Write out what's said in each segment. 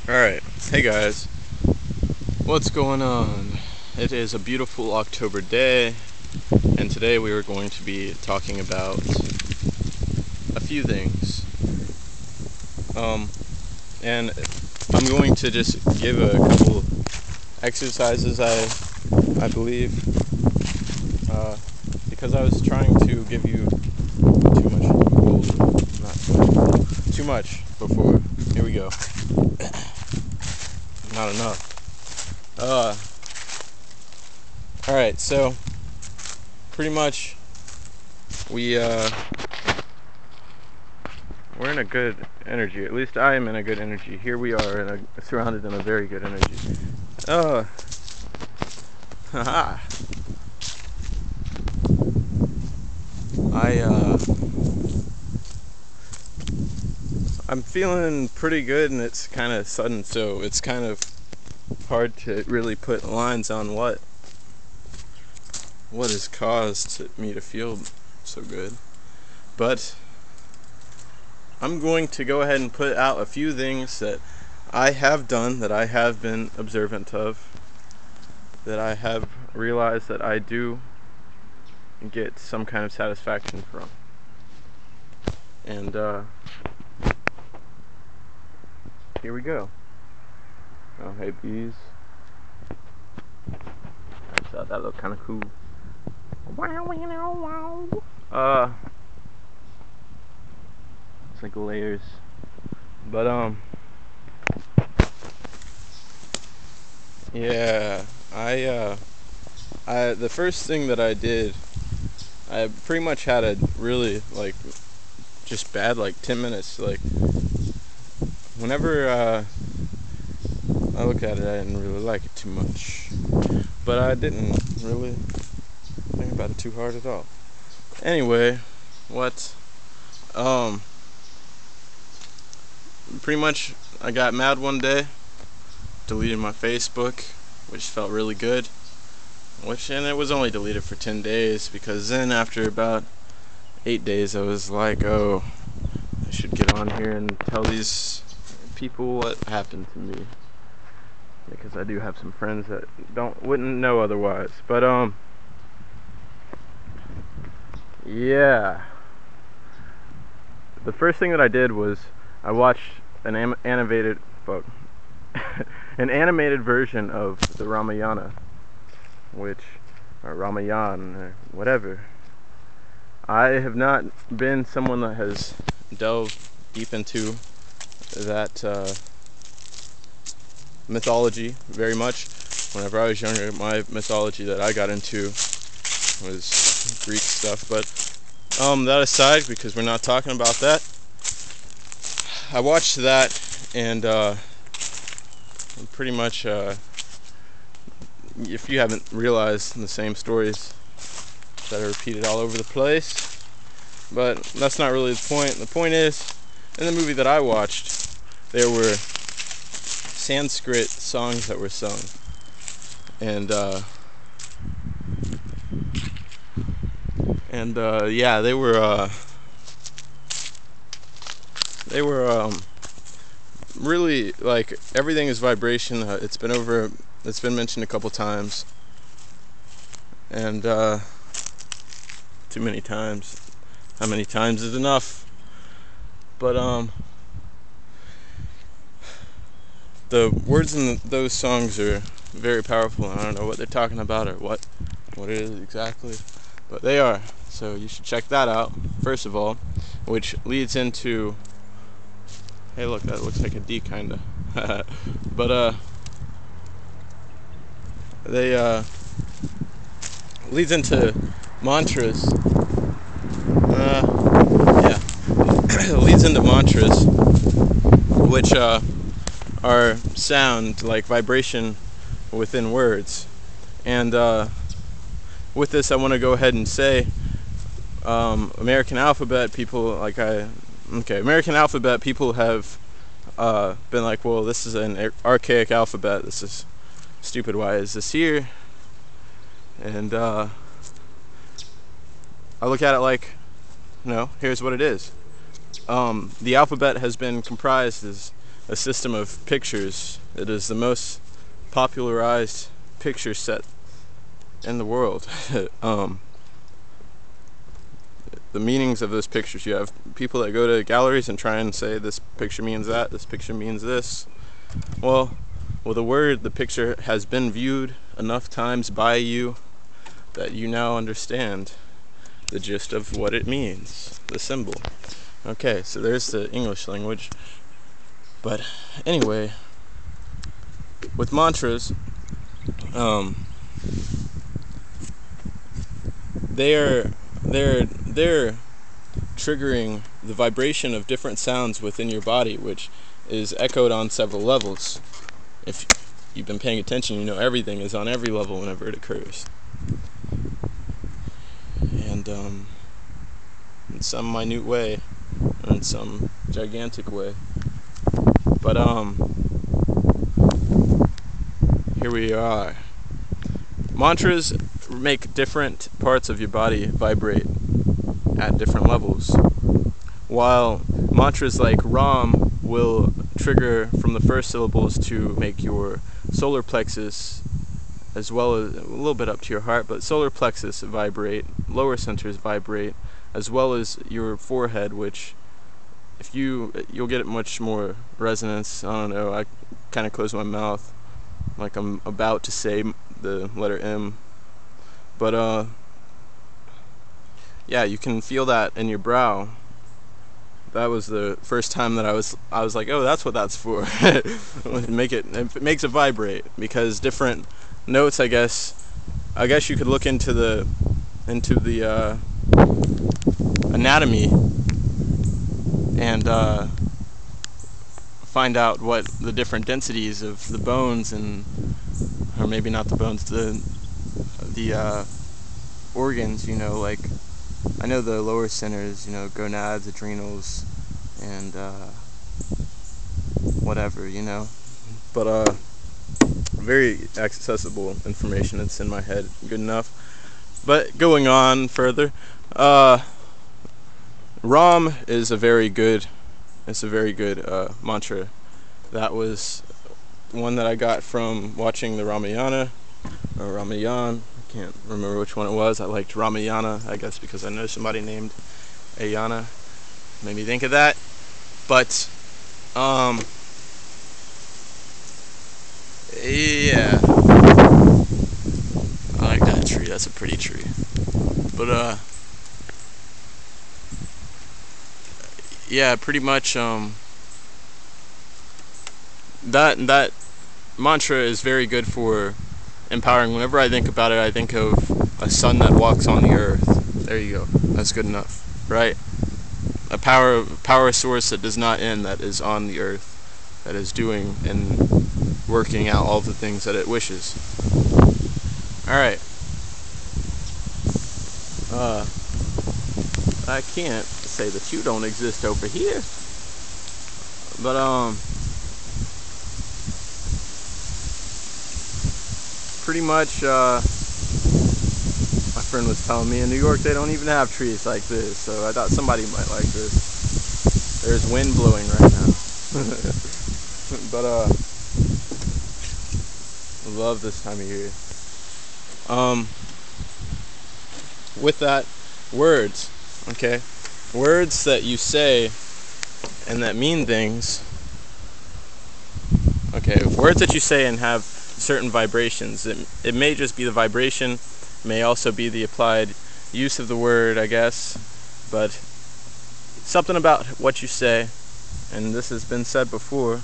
Alright, hey guys, what's going on? It is a beautiful October day, and today we are going to be talking about a few things. And I'm going to just give a couple exercises, I believe, because I was trying to give you too much, well, not too much before. Here we go. Not enough. Alright, so pretty much we're in a good energy. At least I am in a good energy. Here we are surrounded in a very good energy. Haha. I'm feeling pretty good, and it's kind of sudden, so it's kind of hard to really put lines on what has caused me to feel so good. But I'm going to go ahead and put out a few things that I have done, that I have been observant of, that I have realized that I do get some kind of satisfaction from. And here we go. Oh, hey bees. That looked kind of cool. It's like layers. But yeah, the first thing that I did, I pretty much had a really just bad 10 minutes. Whenever I look at it, I didn't really like it too much, but I didn't really think about it too hard at all. Anyway, pretty much I got mad one day, deleted my Facebook, which felt really good. And it was only deleted for 10 days, because then after about 8 days I was like, oh, I should get on here and tell these people what happened to me, because I do have some friends that wouldn't know otherwise. But yeah, the first thing that I did was I watched an animated an animated version of the Ramayana, or Ramayan, or whatever. I have not been someone that has delved deep into that mythology very much. Whenever I was younger, my mythology that I got into was Greek stuff. But that aside, because we're not talking about that, I watched that, and pretty much, if you haven't realized, the same stories that are repeated all over the place. But that's not really the point. The point is, in the movie that I watched, there were Sanskrit songs that were sung, and yeah, they were really, everything is vibration. It's been mentioned a couple times, and too many times. How many times is enough? But the words in those songs are very powerful, and I don't know what they're talking about or what it is exactly, but they are. So you should check that out, first of all, which leads into, hey look, that looks like a D kinda. But they leads into mantras. Yeah. Leads into mantras, which are sound, like vibration within words. And with this, I want to go ahead and say, American alphabet people, American alphabet people have been like, well, this is an archaic alphabet, this is stupid, why is this here? And I look at it like, no, here's what it is. The alphabet has been comprised as a system of pictures. It is the most popularized picture set in the world. The meanings of those pictures. You have people that go to galleries and try and say this picture means that, this picture means this. Well, the picture has been viewed enough times by you that you now understand the gist of what it means, the symbol. Okay, so there's the English language. But anyway, with mantras, they're triggering the vibration of different sounds within your body, which is echoed on several levels. If you've been paying attention, you know everything is on every level whenever it occurs. And in some minute way, or in some gigantic way. But here we are. Mantras make different parts of your body vibrate at different levels. While mantras like Ram will trigger from the first syllables to make your solar plexus, as well as a little bit up to your heart, but solar plexus vibrate, lower centers vibrate, as well as your forehead, which if you'll get much more resonance. I don't know, I kind of close my mouth like I'm about to say the letter M, but yeah, you can feel that in your brow. That was the first time that I was like, oh, that's what that's for. it makes it vibrate, because different notes, I guess you could look into the anatomy and find out what the different densities of the bones, or maybe not the bones, the organs, like I know the lower centers, gonads, adrenals, and whatever, but very accessible information. It's in my head good enough. But going on further, Ram is a very good mantra. That was one that I got from watching the Ramayana, or Ramayan. I can't remember which one it was. I liked Ramayana, I guess, because I know somebody named Ayana. Made me think of that. But yeah, I like that tree. That's a pretty tree. But yeah, pretty much that mantra is very good for empowering. Whenever I think about it, I think of a sun that walks on the earth. There you go. That's good enough, right? A power source that does not end, that is on the earth, that is doing and working out all the things that it wishes. Alright. I can't say that you don't exist over here. But pretty much my friend was telling me in New York they don't even have trees like this, so I thought somebody might like this. There's wind blowing right now. But I love this time of year. With that, words, okay? Words that you say and that mean things. Okay, words that you say and have certain vibrations. It may just be the vibration, may also be the applied use of the word, I guess, but something about what you say, and this has been said before,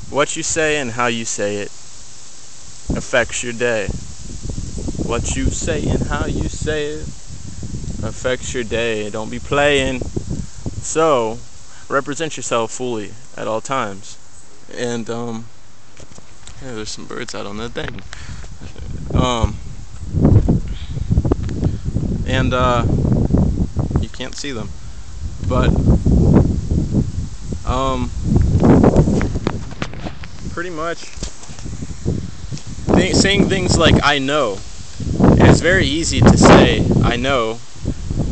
what you say and how you say it affects your day. What you say and how you say it affects your day. Don't be playing. So, represent yourself fully at all times. And, yeah, there's some birds out on that thing. And, you can't see them. But, pretty much, saying things like, I know. It's very easy to say, I know.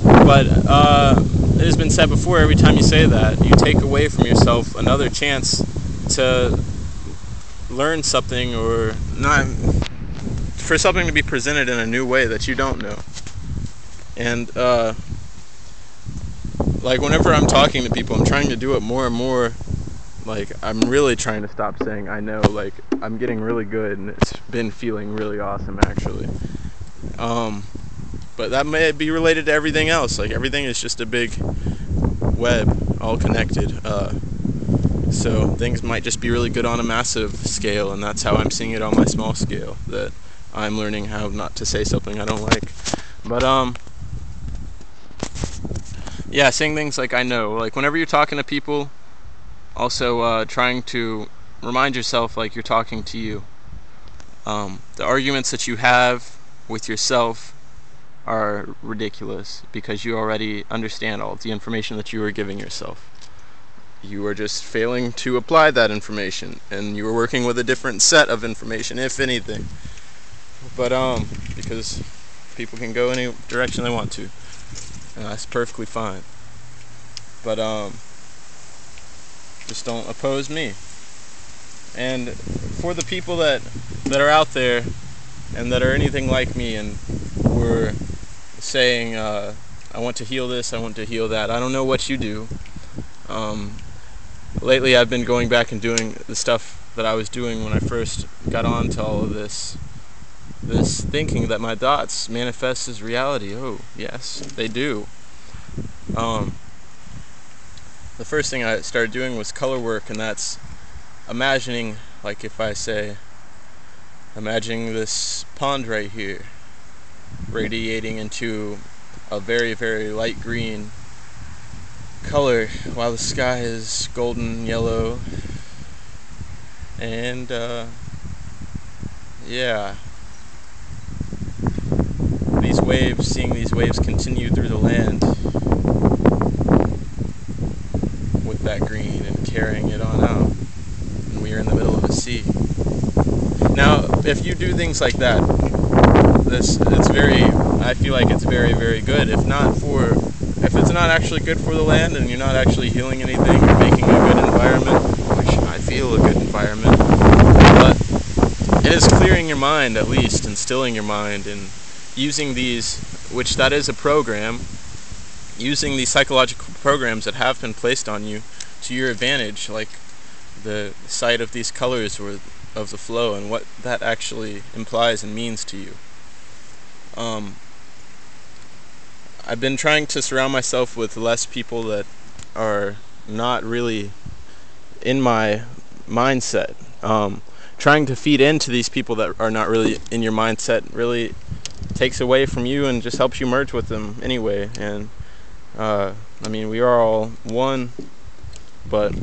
But, it has been said before, every time you say that, you take away from yourself another chance to learn something, or not, for something to be presented in a new way that you don't know. And like whenever I'm talking to people, I'm trying to do it more and more. Like, I'm really trying to stop saying I know. Like, I'm getting really good, and it's been feeling really awesome, actually. But that may be related to everything else. Like, everything is just a big web, all connected. So things might just be really good on a massive scale, and that's how I'm seeing it on my small scale, that I'm learning how not to say something I don't like. But yeah, saying things like I know. Like, whenever you're talking to people, also trying to remind yourself like you're talking to you. The arguments that you have with yourself are ridiculous, because you already understand all of the information that you are giving yourself. You are just failing to apply that information, and you are working with a different set of information, if anything. But because people can go any direction they want to, and that's perfectly fine. But just don't oppose me. And for the people that are out there and that are anything like me and were saying, I want to heal this, I want to heal that, I don't know what you do. Lately I've been going back and doing the stuff that I was doing when I first got on to all of this thinking that my thoughts manifest as reality. Oh, yes, they do. The first thing I started doing was color work, and that's imagining, like if I say, imagining this pond right here, radiating into a very, very light green color, while the sky is golden yellow. And yeah, these waves, seeing these waves continue through the land with that green and carrying it on out, and we are in the middle of the sea. Now, if you do things like that, I feel like it's very, very good. If it's not actually good for the land, and you're not actually healing anything, you're making a good environment, which I feel a good environment, but it is clearing your mind, at least, and stilling your mind, and using these, which that is a program, using these psychological programs that have been placed on you to your advantage, like the sight of these colors or of the flow, and what that actually implies and means to you. I've been trying to surround myself with less people that are not really in my mindset. Trying to feed into these people that are not really in your mindset really takes away from you and just helps you merge with them anyway. And I mean, we are all one, but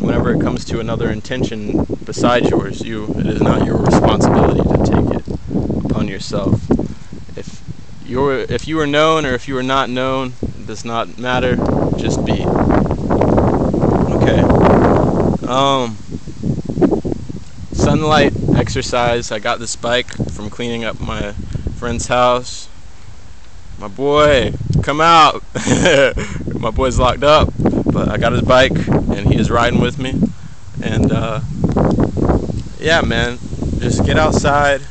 whenever it comes to another intention besides yours, it is not your responsibility to take it upon yourself. If you are known or if you are not known, it does not matter. Just be. Okay. Sunlight exercise. I got this bike from cleaning up my friend's house. My boy, come out. My boy's locked up, but I got his bike and he is riding with me. And yeah, man, just get outside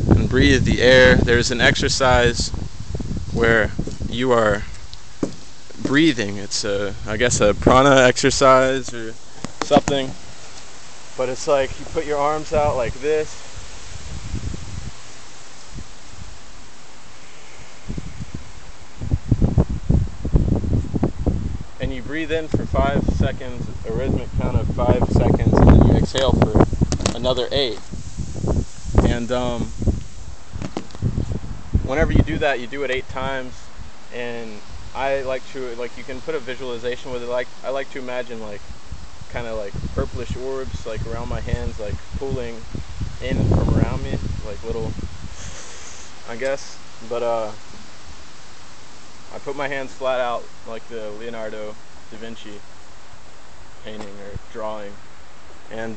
and breathe the air. There's an exercise where you are breathing. It's I guess a prana exercise or something, but it's like you put your arms out like this, and you breathe in for 5 seconds, a rhythmic count of 5 seconds, and then you exhale for another 8. And whenever you do that, you do it 8 times. And I like to, like, you can put a visualization with it. Like, I like to imagine like kind of like purplish orbs like around my hands, like pulling in from around me, like little, I guess. But I put my hands flat out like the Leonardo da Vinci painting or drawing, and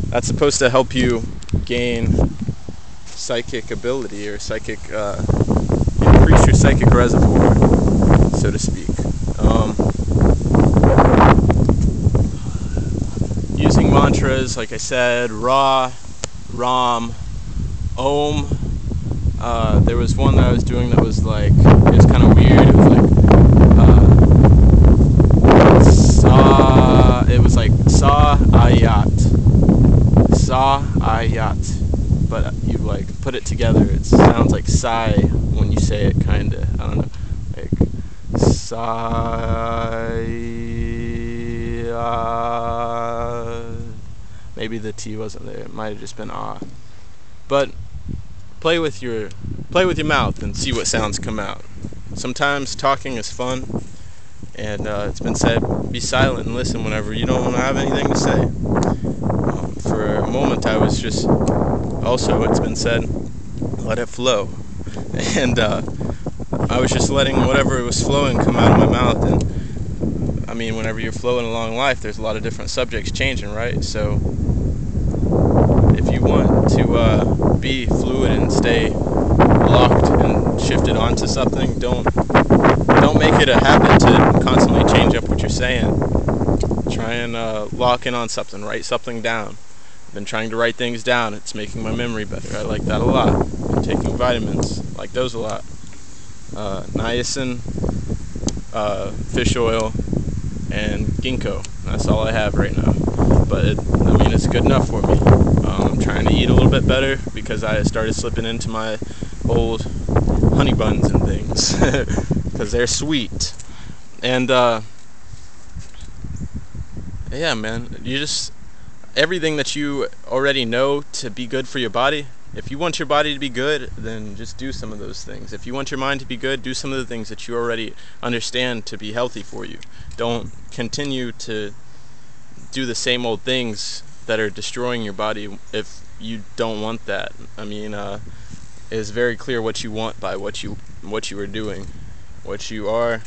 that's supposed to help you gain psychic ability, or increase your psychic reservoir, so to speak. mantras, like I said, Ra, Ram, Om. There was one that I was doing that was like, it was kind of weird. It was like it was like Sa Ayat, Sa Ayat, but you like put it together. It sounds like sigh when you say it, kinda. I don't know, like Sa. Maybe the T wasn't there. It might have just been ah. But play with your mouth and see what sounds come out. Sometimes talking is fun, and it's been said, be silent and listen whenever you don't have anything to say. For a moment I was just, also it's been said, let it flow. And I was just letting whatever was flowing come out of my mouth. And I mean, whenever you're flowing along life, there's a lot of different subjects changing, right? So if you want to be fluid and stay locked and shifted onto something, don't make it a habit to constantly change up what you're saying. Try and lock in on something, write something down. I've been trying to write things down. It's making my memory better. I like that a lot. I'm taking vitamins, like those a lot. Niacin, fish oil, and ginkgo. That's all I have right now. But it's good enough for me. I'm trying to eat a little bit better because I started slipping into my old honey buns and things because they're sweet. And yeah, man, everything that you already know to be good for your body. If you want your body to be good, then just do some of those things. If you want your mind to be good, do some of the things that you already understand to be healthy for you. Don't continue to do the same old things that are destroying your body if you don't want that. I mean, it's very clear what you want by what you are doing. What you are.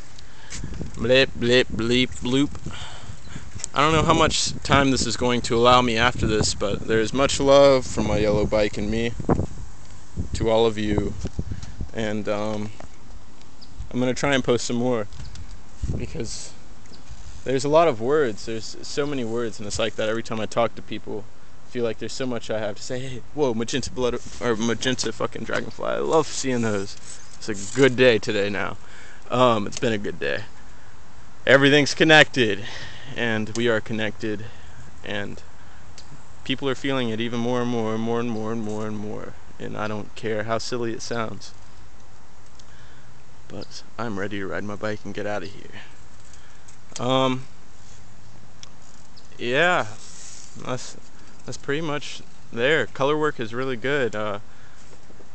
Blip, blip, bleep, bloop. I don't know how much time this is going to allow me after this, but there's much love from my yellow bike and me to all of you. And I'm going to try and post some more because there's a lot of words. There's so many words, and it's like that every time I talk to people. I feel like there's so much I have to say. Hey, whoa, magenta blood, or magenta fucking dragonfly. I love seeing those. It's a good day today now. It's been a good day. Everything's connected, and we are connected, and people are feeling it even more and more and more and more and more and more. And I don't care how silly it sounds, but I'm ready to ride my bike and get out of here. Yeah, that's pretty much there. Color work is really good. I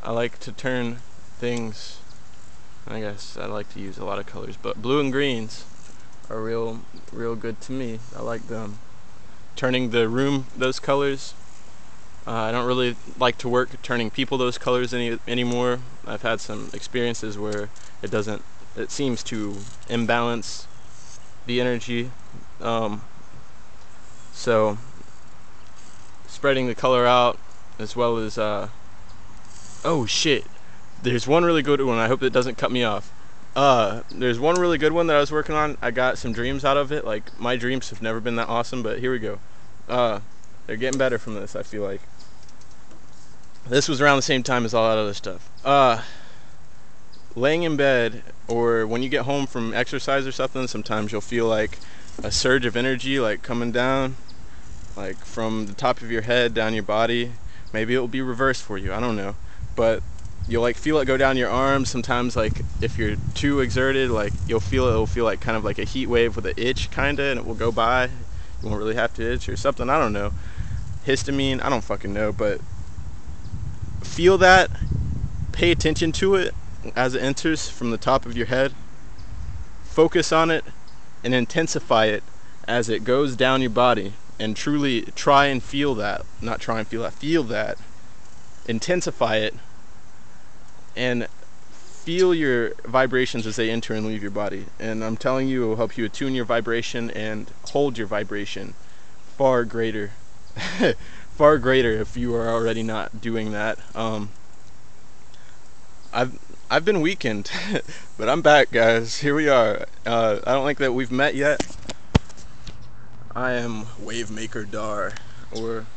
like to turn things, I guess I like to use a lot of colors, but blue and greens are real good to me. I like them. Turning the room those colors. I don't really like to work turning people those colors anymore. I've had some experiences where it seems to imbalance the energy. So spreading the color out, as well as oh shit, there's one really good one. I hope that doesn't cut me off. There's one really good one that I was working on. I got some dreams out of it. Like, my dreams have never been that awesome, but here we go. They're getting better from this, I feel like. This was around the same time as all that other stuff. Laying in bed, or when you get home from exercise or something, sometimes you'll feel like a surge of energy, like coming down, like from the top of your head down your body. Maybe it will be reversed for you, I don't know, but you'll like feel it go down your arms. Sometimes, like, if you're too exerted, like it'll feel like kind of like a heat wave with an itch, kinda, and it will go by. You won't really have to itch or something, I don't know. Histamine, I don't fucking know, but feel that, pay attention to it as it enters from the top of your head, focus on it, and intensify it as it goes down your body, and truly try and feel that, not try and feel that, feel that, intensify it, and feel your vibrations as they enter and leave your body. And I'm telling you, it will help you attune your vibration and hold your vibration far greater far greater if you are already not doing that. I've been weakened but I'm back, guys. Here we are. I don't think that we've met yet. I am Wavemaker Dar, or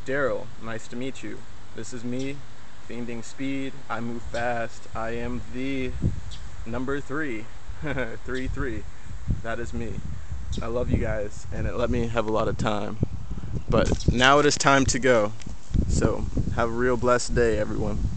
Daryl. Nice to meet you. This is me, fiending speed. I move fast. I am the number 3. 3-3. That is me. I love you guys, and it let me have a lot of time. But now it is time to go. So, have a real blessed day, everyone.